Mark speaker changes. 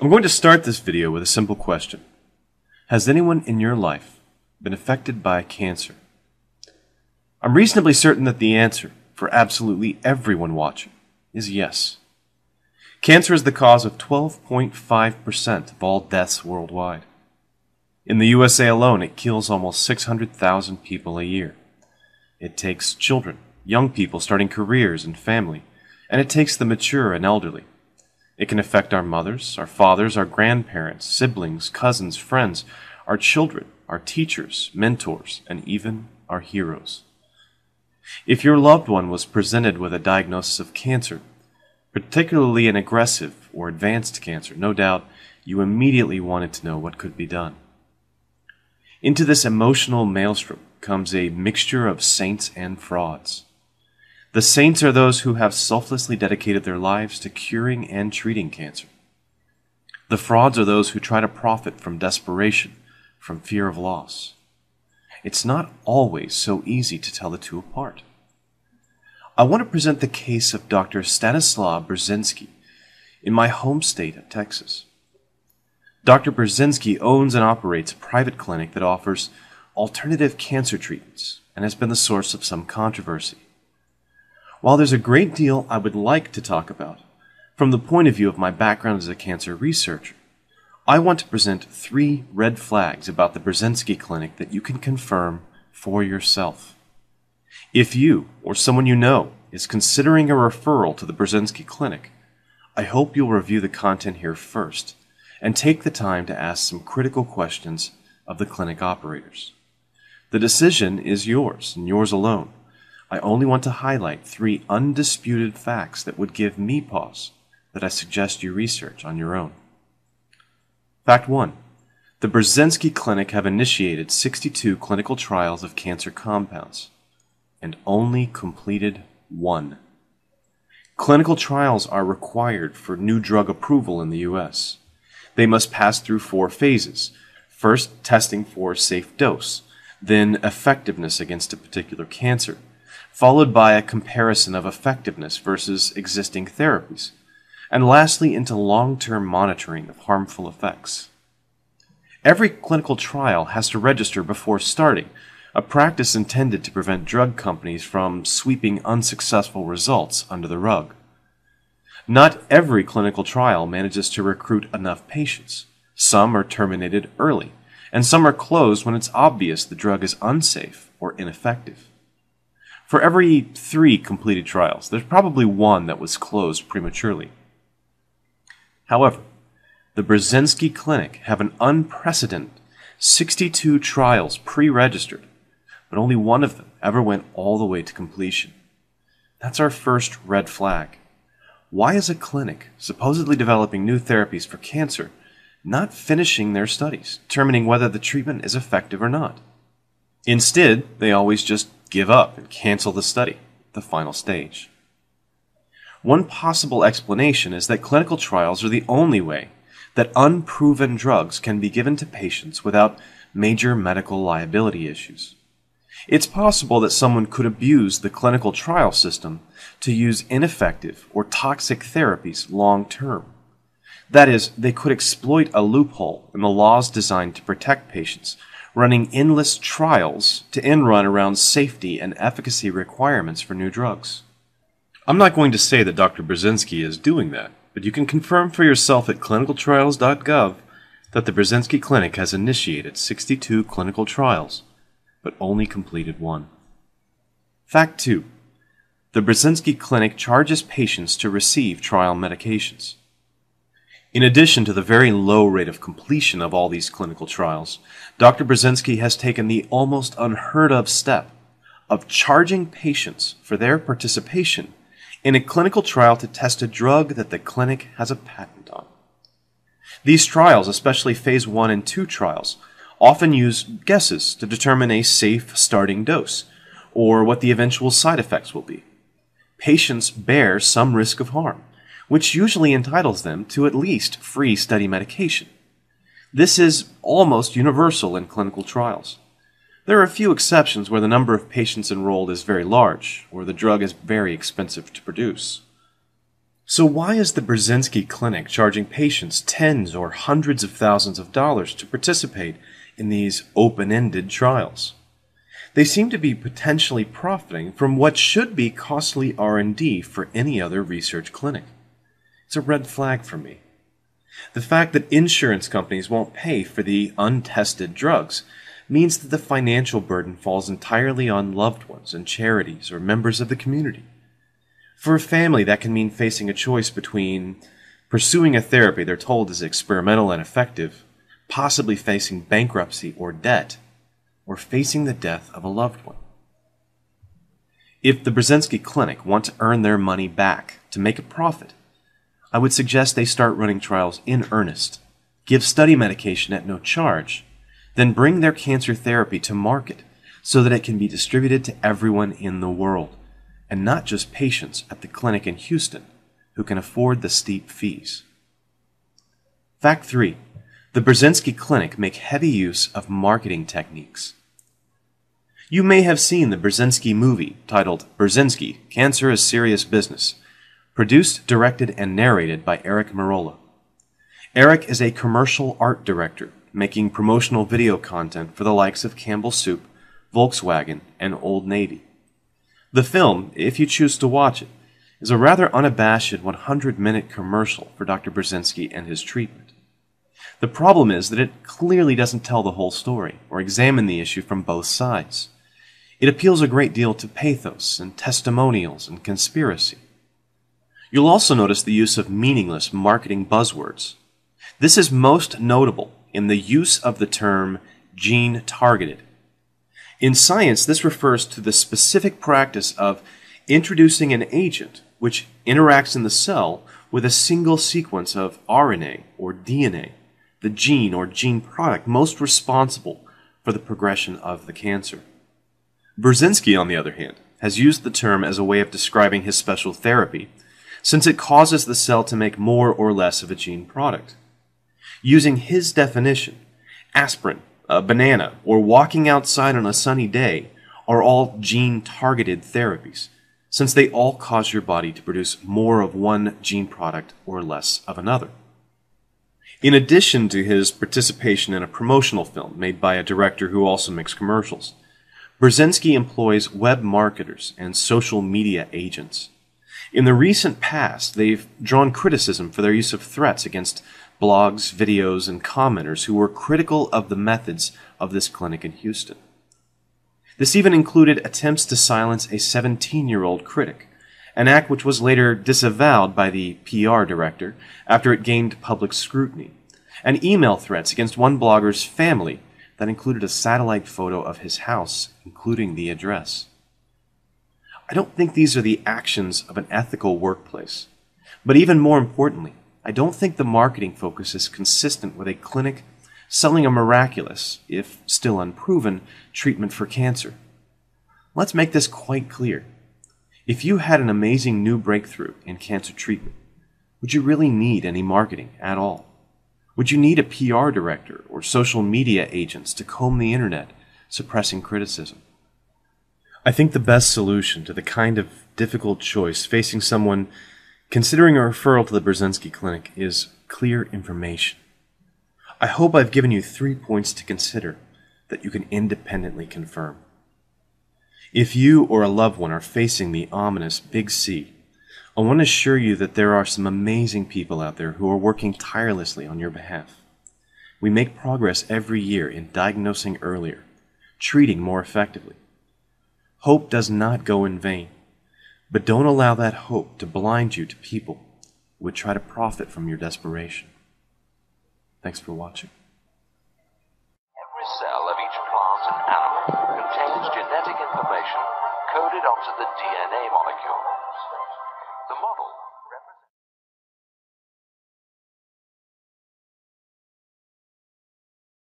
Speaker 1: I'm going to start this video with a simple question. Has anyone in your life been affected by cancer? I'm reasonably certain that the answer, for absolutely everyone watching, is yes. Cancer is the cause of 12.5% of all deaths worldwide. In the USA alone, it kills almost 600,000 people a year. It takes children, young people starting careers and family, and it takes the mature and elderly. It can affect our mothers, our fathers, our grandparents, siblings, cousins, friends, our children, our teachers, mentors, and even our heroes. If your loved one was presented with a diagnosis of cancer, particularly an aggressive or advanced cancer, no doubt you immediately wanted to know what could be done. Into this emotional maelstrom comes a mixture of saints and frauds. The saints are those who have selflessly dedicated their lives to curing and treating cancer. The frauds are those who try to profit from desperation, from fear of loss. It's not always so easy to tell the two apart. I want to present the case of Dr. Stanislaw Brzezinski in my home state of Texas. Dr. Brzezinski owns and operates a private clinic that offers alternative cancer treatments and has been the source of some controversy. While there's a great deal I would like to talk about, from the point of view of my background as a cancer researcher, I want to present 3 red flags about the Brzezinski Clinic that you can confirm for yourself. If you, or someone you know, is considering a referral to the Brzezinski Clinic, I hope you'll review the content here first and take the time to ask some critical questions of the clinic operators. The decision is yours and yours alone. I only want to highlight 3 undisputed facts that would give me pause that I suggest you research on your own. Fact 1. The Brzezinski Clinic have initiated 62 clinical trials of cancer compounds and only completed 1. Clinical trials are required for new drug approval in the U.S. They must pass through 4 phases. First, testing for safe dose, then effectiveness against a particular cancer, followed by a comparison of effectiveness versus existing therapies, and lastly into long-term monitoring of harmful effects. Every clinical trial has to register before starting, a practice intended to prevent drug companies from sweeping unsuccessful results under the rug. Not every clinical trial manages to recruit enough patients. Some are terminated early, and some are closed when it's obvious the drug is unsafe or ineffective. For every 3 completed trials, there's probably 1 that was closed prematurely. However, the Brzezinski Clinic have an unprecedented 62 trials pre-registered, but only 1 of them ever went all the way to completion. That's our first red flag. Why is a clinic supposedly developing new therapies for cancer not finishing their studies, determining whether the treatment is effective or not? Instead, they always just give up and cancel the study, the final stage. One possible explanation is that clinical trials are the only way that unproven drugs can be given to patients without major medical liability issues. It's possible that someone could abuse the clinical trial system to use ineffective or toxic therapies long term. That is, they could exploit a loophole in the laws designed to protect patients, running endless trials to end run around safety and efficacy requirements for new drugs. I'm not going to say that Dr. Brzezinski is doing that, but you can confirm for yourself at clinicaltrials.gov that the Brzezinski Clinic has initiated 62 clinical trials, but only completed 1. Fact 2. The Brzezinski Clinic charges patients to receive trial medications. In addition to the very low rate of completion of all these clinical trials, Dr. Brzezinski has taken the almost unheard of step of charging patients for their participation in a clinical trial to test a drug that the clinic has a patent on. These trials, especially phase 1 and 2 trials, often use guesses to determine a safe starting dose or what the eventual side effects will be. Patients bear some risk of harm, which usually entitles them to at least free study medication. This is almost universal in clinical trials. There are a few exceptions where the number of patients enrolled is very large, or the drug is very expensive to produce. So why is the Brzezinski Clinic charging patients tens or hundreds of thousands of dollars to participate in these open-ended trials? They seem to be potentially profiting from what should be costly R&D for any other research clinic. It's a red flag for me. The fact that insurance companies won't pay for the untested drugs means that the financial burden falls entirely on loved ones and charities or members of the community. For a family, that can mean facing a choice between pursuing a therapy they're told is experimental and effective, possibly facing bankruptcy or debt, or facing the death of a loved one. If the Brzezinski Clinic want to earn their money back to make a profit, I would suggest they start running trials in earnest, give study medication at no charge, then bring their cancer therapy to market so that it can be distributed to everyone in the world, and not just patients at the clinic in Houston who can afford the steep fees. Fact 3. The Brzezinski Clinic make heavy use of marketing techniques. You may have seen the Brzezinski movie titled Brzezinski, Cancer is Serious Business, produced, directed, and narrated by Eric Merola. Eric is a commercial art director making promotional video content for the likes of Campbell Soup, Volkswagen, and Old Navy. The film, if you choose to watch it, is a rather unabashed 100-minute commercial for Dr. Brzezinski and his treatment. The problem is that it clearly doesn't tell the whole story or examine the issue from both sides. It appeals a great deal to pathos and testimonials and conspiracy. You'll also notice the use of meaningless marketing buzzwords. This is most notable in the use of the term gene-targeted. In science, this refers to the specific practice of introducing an agent which interacts in the cell with a single sequence of RNA or DNA, the gene or gene product most responsible for the progression of the cancer. Brzezinski, on the other hand, has used the term as a way of describing his special therapy, since it causes the cell to make more or less of a gene product. Using his definition, aspirin, a banana, or walking outside on a sunny day are all gene-targeted therapies, since they all cause your body to produce more of one gene product or less of another. In addition to his participation in a promotional film made by a director who also makes commercials, Brzezinski employs web marketers and social media agents. In the recent past, they've drawn criticism for their use of threats against blogs, videos, and commenters who were critical of the methods of this clinic in Houston. This even included attempts to silence a 17-year-old critic, an act which was later disavowed by the PR director after it gained public scrutiny, and email threats against one blogger's family that included a satellite photo of his house, including the address. I don't think these are the actions of an ethical workplace, but even more importantly, I don't think the marketing focus is consistent with a clinic selling a miraculous, if still unproven, treatment for cancer. Let's make this quite clear. If you had an amazing new breakthrough in cancer treatment, would you really need any marketing at all? Would you need a PR director or social media agents to comb the internet, suppressing criticism? I think the best solution to the kind of difficult choice facing someone considering a referral to the Brzezinski Clinic is clear information. I hope I've given you 3 points to consider that you can independently confirm. If you or a loved one are facing the ominous Big C, I want to assure you that there are some amazing people out there who are working tirelessly on your behalf. We make progress every year in diagnosing earlier, treating more effectively. Hope does not go in vain, but don't allow that hope to blind you to people who would try to profit from your desperation. Thanks for watching.
Speaker 2: Every cell of each plant and animal contains genetic information coded onto the DNA molecules. The model